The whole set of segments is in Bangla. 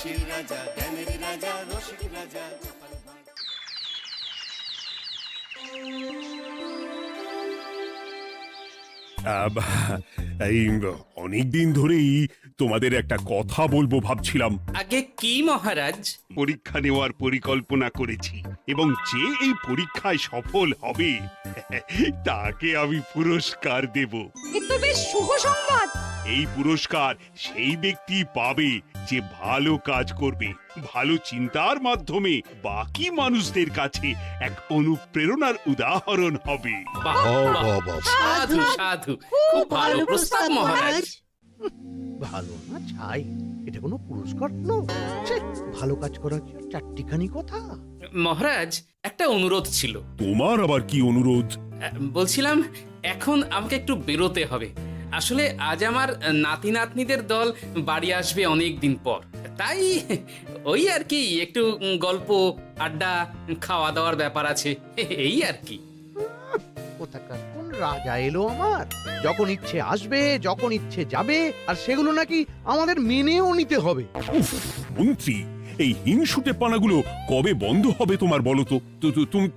হাসির রাজা, জ্ঞানের রাজা, রসিক রাজা গোপাল ভাঁড়। এই অনেকদিন ধরেই তোমাদের একটা কথা বলবো ভাবছিলাম। আগে কি মহারাজ? পরীক্ষা নেওয়ার পরিকল্পনা করেছি এবং যে এই পরীক্ষায় সফল হবে তাকে আমি পুরস্কার দেব। এ তো বেশ শুভ সংবাদ। এই পুরস্কার সেই ব্যক্তি পাবে যে ভালো কাজ করবে, ভালো চিন্তার মাধ্যমে বাকি মানুষদের কাছে এক অনুপ্রেরণার উদাহরণ হবে। বাহ, বাহ, সাধু সাধু, খুব ভালো প্রস্তাব মহারাজ। ভালো না ছাই, এটা কোনো পুরস্কার হলো? ছে, ভালো কাজ করা কি আর চারটিখানি কথা? মহারাজ, একটা অনুরোধ ছিল। তোমার আবার কি অনুরোধ? বলছিলাম এখন আমাকে একটু বেরোতে হবে। আসলে আজ আমার নাতি নাতনিদের দল বাড়ি আসবে অনেক দিন পর, তাই ওই আর কি একটু গল্প আড্ডা খাওয়া দাওয়ার ব্যাপার আছে, এই আর কি। কোথাকার কোন রাজা এলো আমার? যখন ইচ্ছে আসবে, যখন ইচ্ছে যাবে, আর সেগুলো নাকি আমাদের মেনেও নিতে হবে। উফ, মন্ত্রী, এই হিংসুটে পানাগুলো কবে বন্ধ হবে তোমার বলো তো?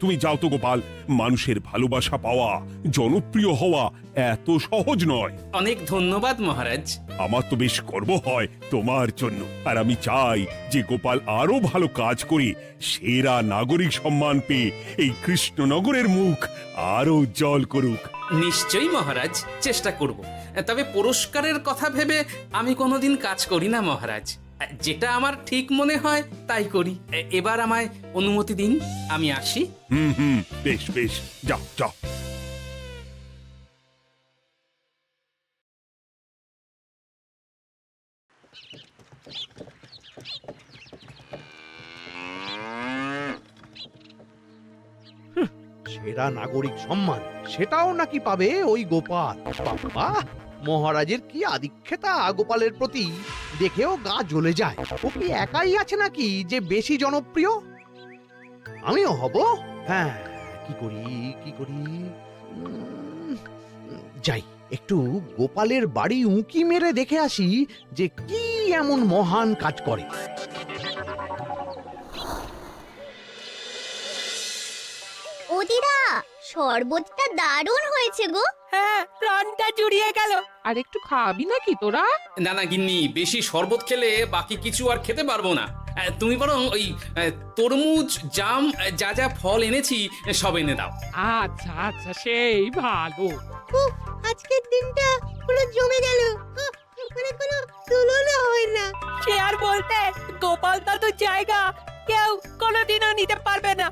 তুমি যাও তো গোপাল। মানুষের ভালোবাসা পাওয়া, জনপ্রিয় হওয়া এত সহজ নয়। অনেক ধন্যবাদ মহারাজ। আমার তো বেশ গর্ব হয় তোমার জন্য, আর আমি চাই যে গোপাল আরো ভালো কাজ করে সেরা নাগরিক সম্মান পেয়ে এই কৃষ্ণনগরের মুখ আরো উজ্জ্বল করুক। নিশ্চয়ই মহারাজ, চেষ্টা করব। তবে পুরস্কারের কথা ভেবে আমি কোনোদিন কাজ করি না মহারাজ। যেটা আমার ঠিক মনে হয় তাই করি। এবার আমায় অনুমতি দিন, আমি আসি। হুম, বেশ বেশ, যাও যাও। সেরা নাগরিক সম্মান সেটাও নাকি পাবে ওই গোপাল? বাবা, মহারাজের কি আদিক্ষেতা গোপালের প্রতি, দেখেও গা জ্বলে যায়। ও কি একাই আছে নাকি যে বেশি জনপ্রিয়? আমিও হব। হ্যাঁ, কি করি যাই, একটু গোপালের বাড়ি উঁকি মেরে দেখে আসি যে কি এমন মহান কাজ করে। ওদিরা, শরবতটা দারুণ হয়েছে গো। হ্যাঁ, প্রাণটা জুড়িয়ে গেল। আর একটু খাবি নাকি তোরা? না না গিন্নি, বেশি শরবত খেলে বাকি কিছু আর খেতে পারবো না। তুমি বরং ওই তরমুজ, জাম, যা যা ফল এনেছি সব এনে দাও। আচ্ছা আচ্ছা, সেই ভালো। আজকের দিনটা পুরো জমে গেল, মানে কোনো তুলনা হয় না। সে আর বলতে, গোপাল দাদুর জায়গা কেউ কোনোদিনও নিতে পারবে না।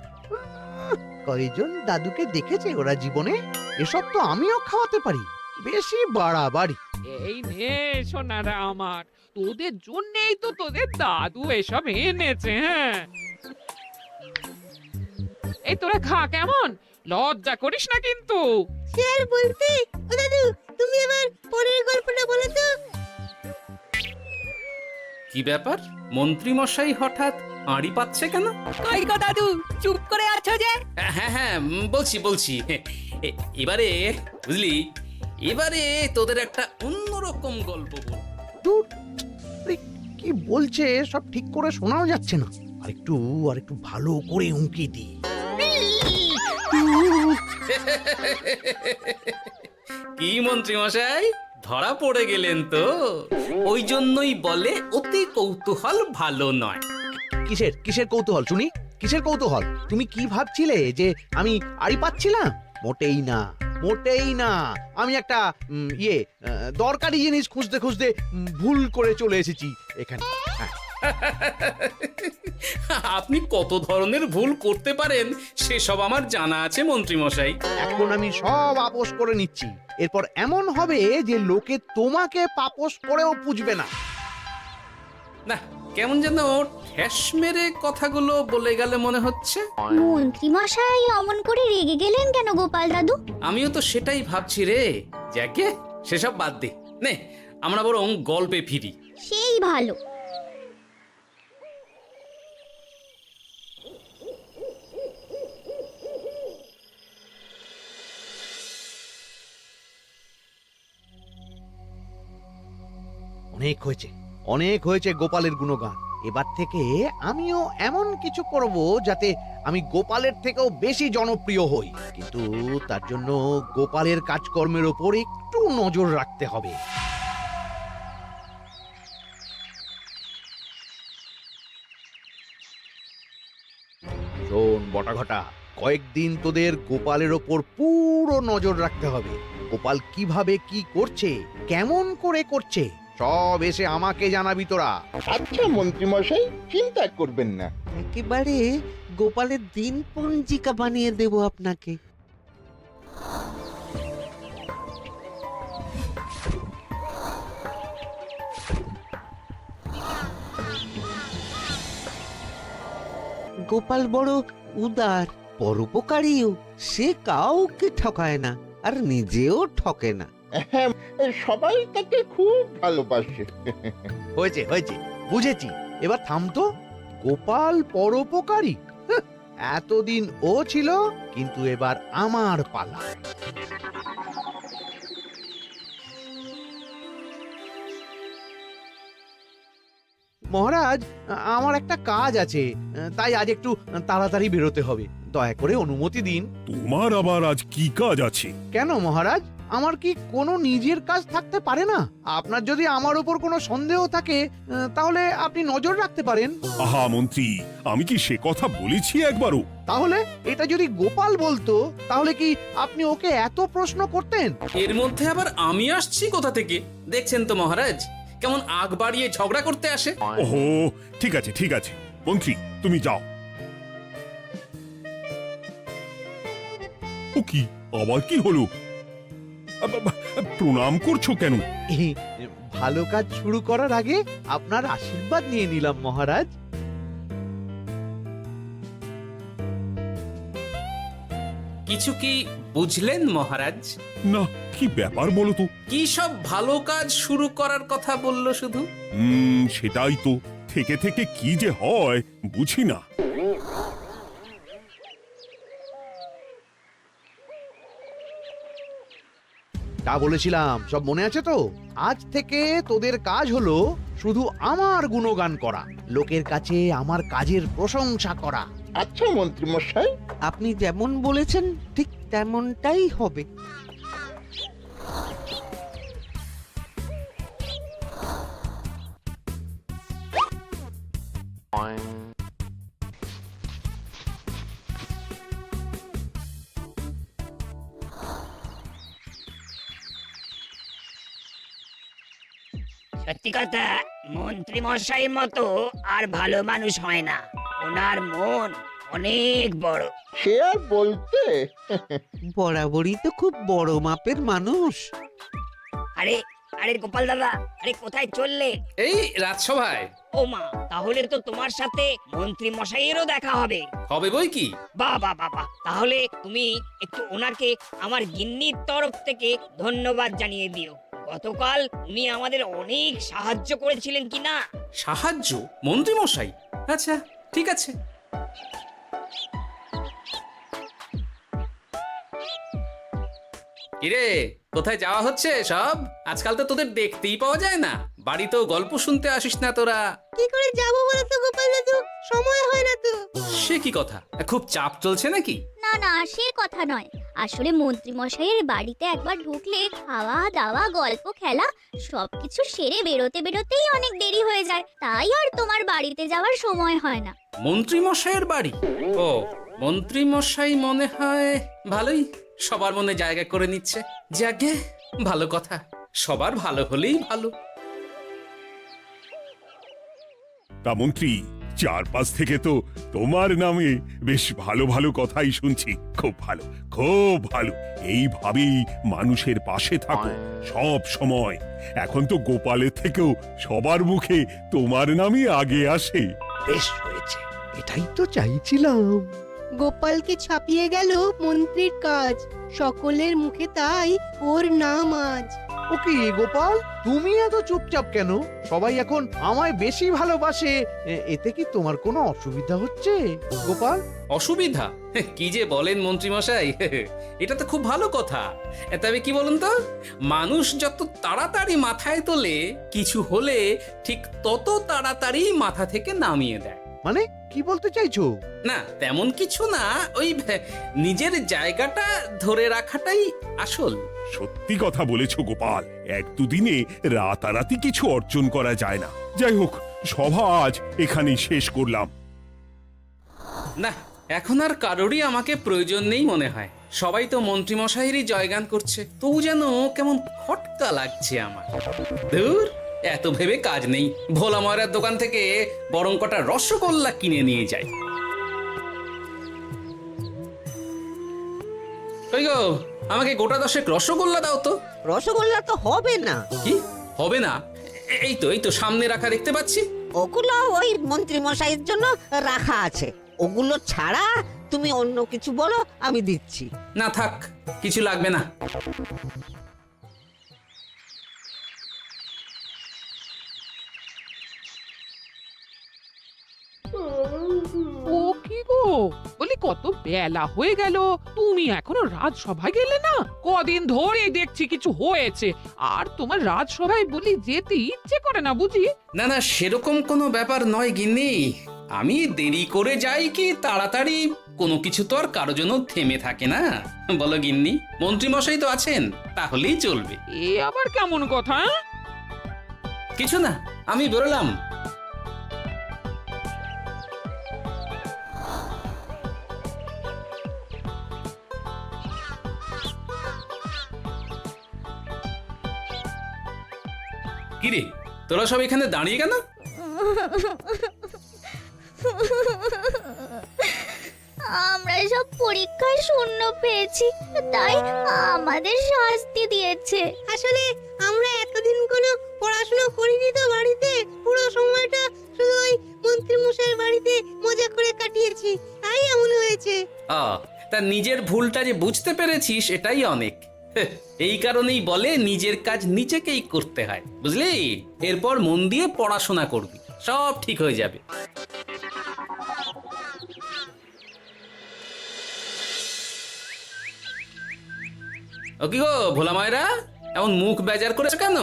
কয়জন দাদুকে দেখেছে ওরা জীবনে? এসব তো আমিও খাওয়াতে পারি, বেশি বাড়াবাড়ি। এই নে সোনারা আমার, তোদের জন্যই তো তোদের দাদু এসব এনেছে। হ্যাঁ, এই তোরা খা, কেমন? লজ্জা করিস না কিন্তু। সে আর বলতে, ও দাদু, তুমি এবার পরের গল্পটা বলো তো। কি ব্যাপার, মন্ত্রী মশাই হঠাৎ আড়ি পাচ্ছে কেন? কই গো দাদু, চুপ করে আছো যে? হ্যাঁ, বলছি। এবারে বুঝলি, এবারে তোদের একটা অন্যরকম গল্প বল। দূর, আরে কি বলছে সব ঠিক করে শোনাও যাচ্ছে না। আর একটু ভালো করে উঁকি দি। কি মন্ত্রী মশাই, ধরা পড়ে গেলেন তো? ওই জন্যই বলে অতি কৌতূহল ভালো নয়। কিসের কৌতূহল শুনি? কিসের কৌতূহল? তুমি কি ভাবছিলে যে আমি আড়ি পাচ্ছিলাম? মোটেই না। আমি একটা দরকারি জিনিস খুঁজতে ভুল করে চলে এসেছি এখানে। হ্যাঁ। আপনি কত ধরনের ভুল করতে পারেন সেসব আমার জানা আছে মন্ত্রী মশাই। এখন আমি সব আপোষ করে নিচ্ছি। এরপর এমন হবে যে লোকে তোমাকে পাপোশ করেও পুজবে না। না, কেমন যেন ঠেস মেরে কথাগুলো বলে গেলে মনে হচ্ছে। মন্ত্রী মশাই অমন করে রেগে গেলেন কেন গোপাল দাদু? আমিও তো সেটাই ভাবছি রে। যাকে সেসব বাদ দে, নে আমরা বরং গল্পে ফিরি। সেই ভালো। অনেক হয়েছে গোপালের গুণগান। এবার থেকে আমিও এমন কিছু করব যাতে আমি গোপালের থেকেও বেশি জনপ্রিয় হই, কিন্তু তার জন্য গোপালের কাজকর্মের ওপর একটু নজর রাখতে হবে। শোন বটাঘটা, কয়েকদিন তোদের গোপালের ওপর পুরো নজর রাখতে হবে। গোপাল কিভাবে কি করছে, কেমন করে করছে, সব এসে আমাকে জানাবি তোরা। আচ্ছা মন্ত্রীমশাই, চিন্তা করবেন না। একেবারে গোপালের দিন পঞ্জিকা বানিয়ে দেব আপনাকে। গোপাল বড় উদার, পরোপকারীও। সে কাউকে ঠকায় না, আর নিজেও ঠকে না। হ্যাঁ, সবাই তাকে খুব ভালোবাসে। হয়েছে হয়েছে, বুঝেছি। এবার থামতো। গোপাল পরোপকারী, হাহ, এতদিন ও ছিল, কিন্তু এবার আমার পালা। মহারাজ, আমার একটা কাজ আছে, তাই আজ একটু তাড়াতাড়ি বেরোতে হবে। দয়া করে অনুমতি দিন। তোমার আবার আজ কি কাজ আছে? কেন মহারাজ, আমার কি কোনো নিজের কাজ থাকতে পারে না? আপনার যদি আমার উপর কোনো সন্দেহ থাকে, তাহলে আপনি নজর রাখতে পারেন। আহা মন্ত্রী, আমি কি সে কথা বলেছি একবারও? তাহলে এটা যদি গোপাল বলতো, তাহলে কি আপনি ওকে এত প্রশ্ন করতেন? এর মধ্যে আবার আমি আসছি কোথা থেকে? দেখছেন তো মহারাজ, কেমন আগ বাড়িয়ে ঝগড়া করতে আসে। ওহো, ঠিক আছে ঠিক আছে, মন্ত্রী তুমি যাও। ও কি, আবার কি হলো? প্রণাম করছো কেন? ভালো কাজ শুরু করার আগে আপনার আশীর্বাদ নিয়ে নিলাম মহারাজ। কিছু কি বুঝলেন মহারাজ? না, কি ব্যাপার বলো তো? কি সব ভালো কাজ শুরু করার কথা বললো শুধু? সেটাই তো, থেকে থেকে কি যে হয় বুঝি না। তা বলেছিলাম, সব মনে আছে তো? আজ থেকে তোদের কাজ হলো শুধু আমার গুণগান করা, লোকের কাছে আমার কাজের প্রশংসা করা। আচ্ছা মন্ত্রীমশাই। আপনি যেমন বলেছেন ঠিক তেমনটাই হবে। সত্যি কথা, মন্ত্রী মশাই মতো আর ভালো মানুষ হয় না। ওনার মন অনেক বড়। সে আর বলতে। বরাবরই তো খুব বড় মাপের মানুষ। আরে আরে গোপাল দাদা, আরে কোথায় চললে? এই রাজসভায়। ও মা, তাহলে তো তোমার সাথে মন্ত্রী মশাইয়েরও দেখা হবে। হবে বই কি? বাহ বাহ বাহ বাহ, তাহলে তুমি একটু ওনাকে আমার গিন্নির তরফ থেকে ধন্যবাদ জানিয়ে দিও। গতকাল উনি আমাদের অনেক সাহায্য করেছিলেন কি না? সাহায্য? মন্ত্রী মশাই? আচ্ছা ঠিক আছে। কিরে, কোথায় যাওয়া হচ্ছে সব? আজকাল তো তোদের দেখতেই পাওয়া যায় না। বাড়িতেও গল্প শুনতে আসিস না তোরা। কি করে যাবো বলো তো গোপাল দাদু, সময় হয় না তো। সে কি কথা, খুব চাপ চলছে নাকি? না না, সে কথা নয়। আসলে মন্ত্রী মশাইয়ের বাড়িতে একবার ঢুকলে খাওয়া দাওয়া গল্প খেলা সবকিছু সেরে বেরোতে বেরোতেই অনেক দেরি হয়ে যায়, তাই আর তোমার বাড়িতে যাওয়ার সময় হয় না। মন্ত্রী মশাইয়ের বাড়ি? ও, মন্ত্রী মশাই মনে হয় ভালোই সবার মনে জায়গা করে নিচ্ছে। যাকে ভালো কথা, সবার ভালো হলেই ভালো। তা মন্ত্রী, চারপাশ থেকে তো তোমার নামে বেশ ভালো ভালো কথাই শুনছি। খুব ভালো, খুব ভালো। এইভাবেই মানুষের পাশে থাকো সব সময়। এখন তো গোপালের থেকেও সবার মুখে তোমার নামই আগে আসে। বেশ হয়েছে, এটাই তো চাইছিলাম। গোপালকে ছাপিয়ে গেল মন্ত্রীর কাজ, সকলের মুখে তাই ওর নাম আজ। ও কি গোপাল, তুমি এত চুপচাপ কেন? সবাই এখন আমায় বেশি ভালোবাসে, এতে কি তোমার কোনো অসুবিধা হচ্ছে গোপাল? অসুবিধা? কি যে বলেন মন্ত্রীমশাই, এটা তো খুব ভালো কথা। তবে কি বলুন তো, মানুষ যত তাড়াতাড়ি মাথায় তোলে, কিছু হলে ঠিক তত তাড়াতাড়ি মাথা থেকে নামিয়ে দেয়। মানে কি বলতে চাইছো? না তেমন কিছু না, ওই নিজের জায়গাটা ধরে রাখাটাই আসল। সত্যি কথা বলেছো গোপাল, এক দুদিনে রাতারাতি কিছু অর্জন করা যায় না। যাই হোক, সভা আজ এখানেই শেষ করলাম। না, এখন আর কারোরই আমাকে প্রয়োজন নেই মনে হয়। সবাই তো মন্ত্রীমশাইয়েরই জয়গান করছে, তবু যেন কেমন খটকা লাগছে আমার। ধুর, এত ভেবে কাজ নেই, ভোলা ময়রার দোকান থেকে বরং কটা রসগোল্লা কিনে নিয়ে যাই। কই গো, আমাকে গোটা 10 রসগোল্লা দাও তো। রসগোল্লা তো হবে না। কি হবে না? এই তো সামনে রাখা দেখতে পাচ্ছি। ওগুলো ওই মন্ত্রী মশাইয়ের জন্য রাখা আছে। ওগুলো ছাড়া তুমি অন্য কিছু বলো, আমি দিচ্ছি। না থাক, কিছু লাগবে না। ও কি গো, বলি কত বেলা হয়ে গেল, তুমি এখনো রাজসভায় গেলে না? কদিন ধরে দেখছি কিছু হয়েছে, আর তোমার রাজসভায় বলি যেতে ইচ্ছে করে না বুঝি? না না, সেরকম কোনো ব্যাপার নয় গিন্নি। আমি দেরি করে যাই কি তাড়াতাড়ি, কোনো কিছু তো আর কারো জন্য থেমে থাকে না। বলো গিন্নি, মন্ত্রীমশাই তো আছেন, তাহলেই চলবে। এ আবার কেমন কথা? কিছু না, আমি বেরোলাম। কিরে, তোরা সব এখানে দাঁড়িয়ে কেন? আমরা সব পরীক্ষায় শূন্য পেয়েছি, তাই আমাদের শাস্তি দিয়েছে। আসলে আমরা এতদিন কোনো পড়াশোনা করিনি তো বাড়িতে, পুরো সময়টা শুধু ওই মন্ত্রী মশাইয়ের বাড়িতে মজা করে কাটিয়েছি, তাই এমন হয়েছে। তা নিজের ভুলটা যে বুঝতে পেরেছিস, এটাই অনেক। এই কারণেই বলে নিজের কাজ নিজেকেই করতে হয়, বুঝলি? এরপর মন দিয়ে পড়াশোনা করবি, সব ঠিক হয়ে যাবে। ও কি গো ভোলা মায়েরা, এমন মুখ বেজার করেছো কেন?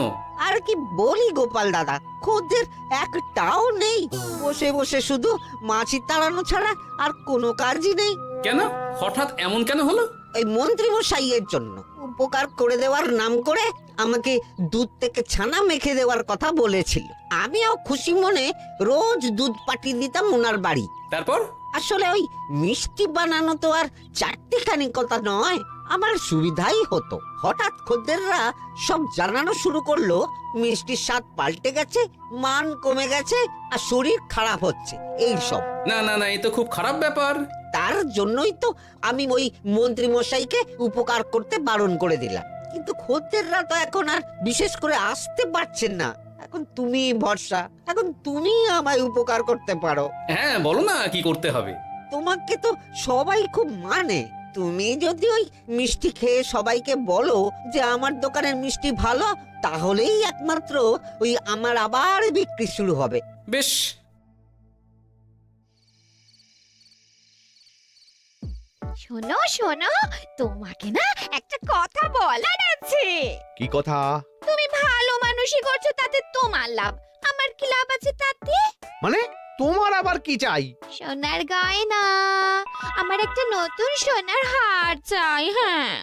আর কি বলি গোপাল দাদা, খদ্দের একটাও নেই। বসে বসে শুধু মাছি তাড়ানো ছাড়া আর কোনো কাজই নেই। কেন, হঠাৎ এমন কেন হলো? এই মন্ত্রী মশাইয়ের জন্য উপকার করে দেওয়ার নাম করে আমাকে দুধ থেকে ছানা মেখে দেওয়ার কথা বলেছিল। আমিও খুশি মনে রোজ দুধ পাঠিয়ে দিতাম ওনার বাড়ি। তারপর? আসলে ওই মিষ্টি বানানো তো আর চারটিখানি কথা নয়, আমার সুবিধাই হতো। হঠাৎ খদ্দেররা সব জানানো শুরু করলো মিষ্টির স্বাদ পাল্টে গেছে, মান কমে গেছে, আর শরীর খারাপ হচ্ছে, এই সব। না না না, এ তো খুব খারাপ ব্যাপার। তার জন্যই তো আমি ওই মন্ত্রী মশাইকে উপকার করতে বারণ করে দিলাম। কিন্তু খদ্দেররা তো এখন আর বিশেষ করে আসতে পারছেন না। এখন তুমি ভরসা, এখন তুমি আমায় উপকার করতে পারো। হ্যাঁ বলো না, কি করতে হবে? তোমাকে তো সবাই খুব মানে। তুমি যদি ওই মিষ্টি খেয়ে সবাইকে বলো যে আমার দোকানের মিষ্টি ভালো, তাহলেই একমাত্র ওই আমার আবার বিক্রি শুরু হবে। বেশ। শোনো শোনো, তোমাকে না একটা কথা বলার আছে। কি কথা? তুমি ভালো মানুষই করছো, তাতে তোমার লাভ, আমার কি লাভ আছে তাতে? মানে তোমার আবার কি চাই? সোনার গয়না, আমার একটা নতুন সোনার হার চাই। হ্যাঁ,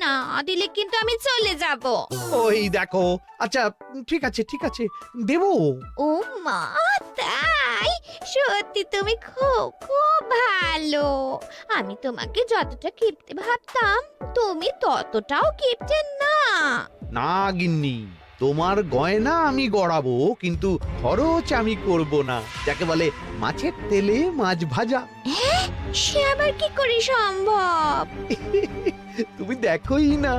না দিলে কিন্তু আমি চলে যাব। ওই দেখো, আচ্ছা ঠিক আছে ঠিক আছে, দেবো। ও মা, তাই? সত্যি তুমি খুব খুব ভালো। আমি তোমাকে যতটা কিপটে ভাবতাম, তুমি ততটাও কিপটে না। না গিন্নি, তোমার গয়না আমি গড়াবো, কিন্তু খরচ আমি করব না। যাকে বলে মাছের তেলে মাছ ভাজা। সে আবার কি করে সম্ভব? তুমি দেখোই না।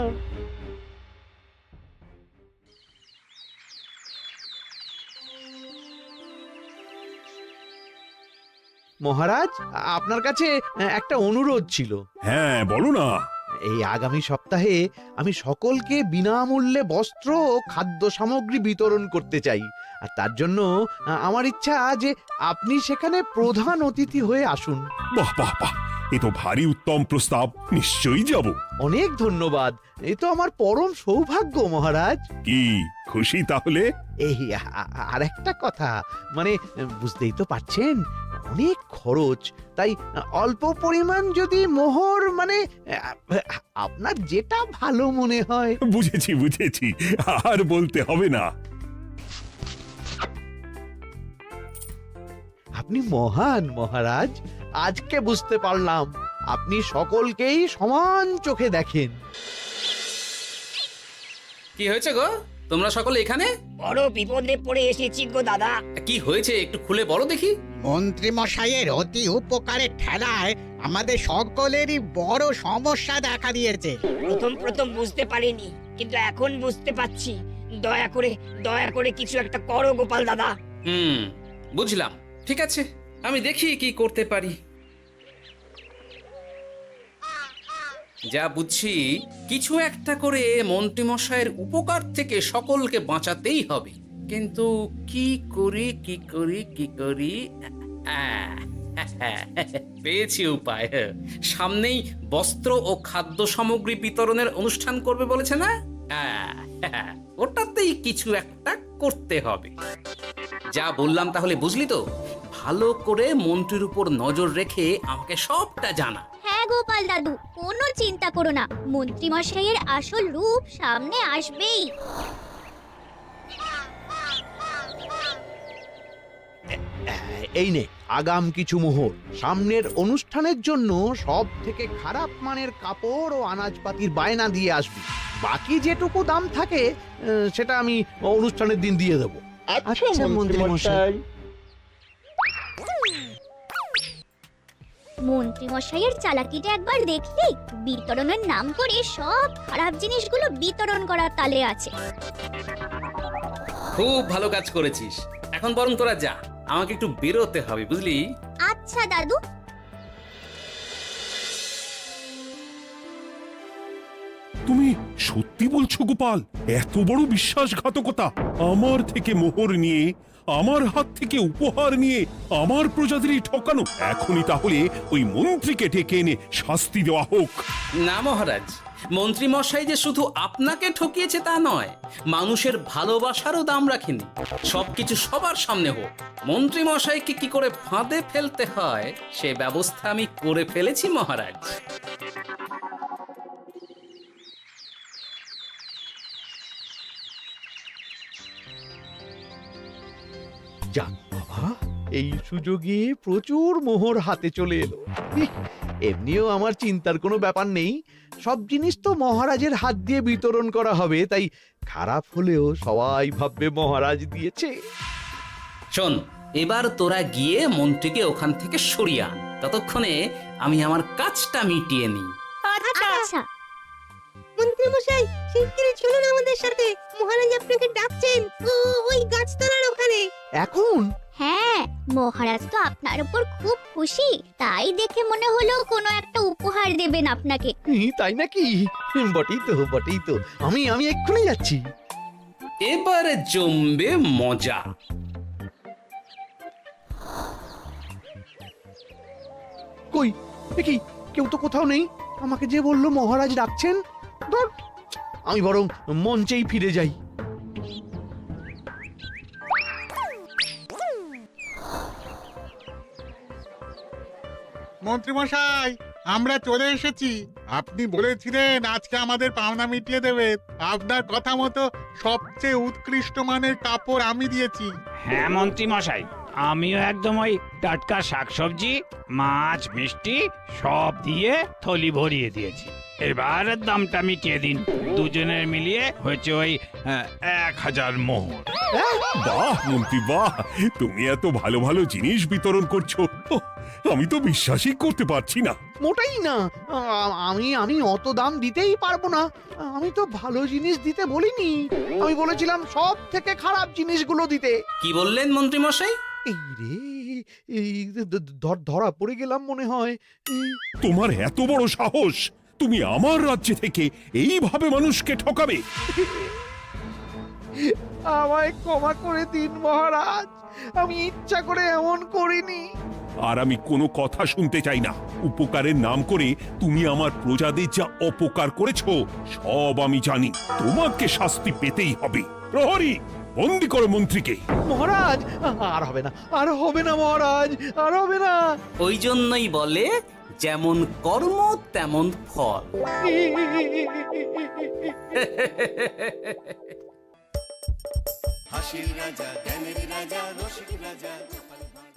মহারাজ, আপনার কাছে একটা অনুরোধ ছিল। হ্যাঁ বলো না। এই আগামী সপ্তাহে আমি সকলকে বিনামূল্যে বস্ত্র ও খাদ্য সামগ্রী বিতরণ করতে চাই। আর তার জন্য আমার ইচ্ছা যে আপনি সেখানে প্রধান অতিথি হয়ে আসুন। বাহ বাহ বাহ, এ তো ভারী উত্তম প্রস্তাব, নিশ্চয়ই যাব। অনেক ধন্যবাদ, এ তো আমার পরম সৌভাগ্য মহারাজ। কি খুশি তাহলে? এই আর একটা কথা, মানে বুঝতেই তো পারছেন অনেক খরচ, তাই অল্প পরিমাণ যদি মোহর, মানে আপনার যেটা ভালো মনে হয়। বুঝেছি বুঝেছি, আর বলতে হবে না। আপনি মহান মহারাজ, আজকে বুঝতে পারলাম আপনি সকলকেই সমান চোখে দেখেন। কি হয়েছে গো, তোমরা সকলে এখানে? বড় বিপদে পড়ে এসেছি গো দাদা। কি হয়েছে একটু খুলে বলো দেখি। মন্ত্রী মশাইয়ের অতি উপকারের ঠেলায় আমাদের সকলেরই বড় সমস্যা দেখা দিয়েছে। প্রথম বুঝতে পারিনি, কিন্তু এখন বুঝতে পারছি। দয়া করে কিছু একটা করো গোপাল দাদা। বুঝলাম, ঠিক আছে, আমি দেখি কি করতে পারি। যা বুঝছি, কিছু একটা করে মন্ত্রীমশাইয়ের উপকার থেকে সকলকে বাঁচাতেই হবে। কিন্তু কি করি পেয়েছি উপায়। সামনেই বস্ত্র ও খাদ্য সামগ্রী বিতরণের অনুষ্ঠান করবে বলেছে না? ওটাতেই কিছু একটা করতে হবে। যা বললাম তাহলে বুঝলি তো? ভালো করে মন্ত্রীর উপর নজর রেখে আমাকে সবটা জানা। হ্যাঁ গোপাল দাদু, কোনো চিন্তা করো না, মন্ত্রী মশাইয়ের আসল রূপ সামনে আসবেই। এই নে আগাম কিছু মোহর। সামনের অনুষ্ঠানের জন্য সব থেকে খারাপ মানের কাপড় ও আনাজপাতির বায়না দিয়ে আসবি। বাকি যেটুকু দাম থাকে সেটা আমি অনুষ্ঠানের দিন দিয়ে দেবো। আচ্ছা মন্ত্রী মশাই। মন্ত্রী মশাইয়ের চালাকিটা একবার দেখলি? বিতরণের নাম করে সব খারাপ জিনিসগুলো বিতরণ করার তালে আছে। খুব ভালো কাজ করেছিস। এখন বরং তোরা যা, আমাকে একটু বেরোতে হবে, বুঝলি? আচ্ছা দাদু। তুমি সত্যি বলছো গোপাল? এত বড় বিশ্বাসঘাতকতা! আমার থেকে মোহর নিয়ে, আমার হাত থেকে উপহার নিয়ে আমার প্রজাদেরই ঠকানো। এখনই তাহলে ওই মন্ত্রীকে ডেকে এনে শাস্তি দেওয়া হোক। না মহারাজ, মন্ত্রী মশাই যে শুধু আপনাকে ঠকিয়েছে তা নয়, মানুষের ভালোবাসারও দাম রাখেনি। সবকিছু সবার সামনে হোক। মন্ত্রী মশাইকে কি করে ফাঁদে ফেলতে হয় সে ব্যবস্থা আমি করে ফেলেছি মহারাজ। যাক বাবা, এই সুযোগে প্রচুর মোহর হাতে চলে এলো। এমনিও আমার চিন্তার কোনো ব্যাপার নেই, সব জিনিস তো মহারাজের হাত দিয়ে বিতরণ করা হবে, তাই খারাপ হলেও সবাই ভাববে মহারাজ দিয়েছে। শোন, এবার তোরা গিয়ে মন্ত্রীকে ওখান থেকে সরিয়ে আন। ততক্ষণে আমি আমার কাজটা মিটিয়ে নিই। আচ্ছা। মন্ত্রী মশাই, শিগগিরই চলুন আমাদের সাথে, মহারাজ আপনাকে ডাকছেন ওই গাছতলার ওখানে। এখন? হ্যাঁ, মহারাজ তো আপনার উপর খুব খুশি, তাই দেখে মনে হলো কোনো একটা উপহার দেবেন আপনাকে। তাই নাকি? বটেই তো, আমি এক্ষুনি যাচ্ছি। এবারে জমবে মজা। কই দেখি, কেউ তো কোথাও নেই। আমাকে যে বললো মহারাজ ডাকছেন, ধর, আমি বরং মঞ্চেই ফিরে যাই। মন্ত্রী মশাই, আমরা চলে এসেছি। আপনি বলেছিলেন আজকে আমাদের পাওনা মিটিয়ে দেবেন। আপনার কথা মতো সবচেয়ে উৎকৃষ্ট মানের কাপড় আমি দিয়েছি। হ্যাঁ মন্ত্রী মশাই, আমিও একদম ওই টাটকা শাকসবজি, মাছ, মিষ্টি সব দিয়ে থলি ভরিয়ে দিয়েছি। এবার দামটা মিটিয়ে দিন। দুজনের মিলিয়ে হয়েছে ওই 1000 মোহর। বাহ মন্ত্রী বাহ, তুমি এত ভালো ভালো জিনিস বিতরণ করছো, আমি তো বিশ্বাসই করতে পারছি না। মোটেই না, আমি অত দাম দিতেই পারবো না। আমি তো ভালো জিনিস দিতে বলিনি, আমি বলেছিলাম সব থেকে খারাপ জিনিসগুলো দিতে। কি বললেন মন্ত্রী মশাই? এই রে, ধরা পড়ে গেলাম মনে হয়। তোমার এত বড় সাহস! তুমি আমার রাজ্যে থেকে এইভাবে মানুষকে ঠকাবে? আমায় ক্ষমা করে দিন মহারাজ, আমি ইচ্ছা করে এমন করিনি। আর আমি কোনো কথা শুনতে চাই না। উপকারের নাম করে তুমি আমার প্রজাদের যা অপকার করেছো সব আমি জানি। তোমাকে শাস্তি পেতেই হবে। প্রহরী, বন্দি করো মন্ত্রীকে। মহারাজ, আর হবে না, আর হবে না মহারাজ, আর হবে না। ওই জন্যই বলে যেমন কর্ম তেমন ফল। হাসির রাজা জ্ঞানের রাজা রসিক রাজা গোপাল ভাঁড়।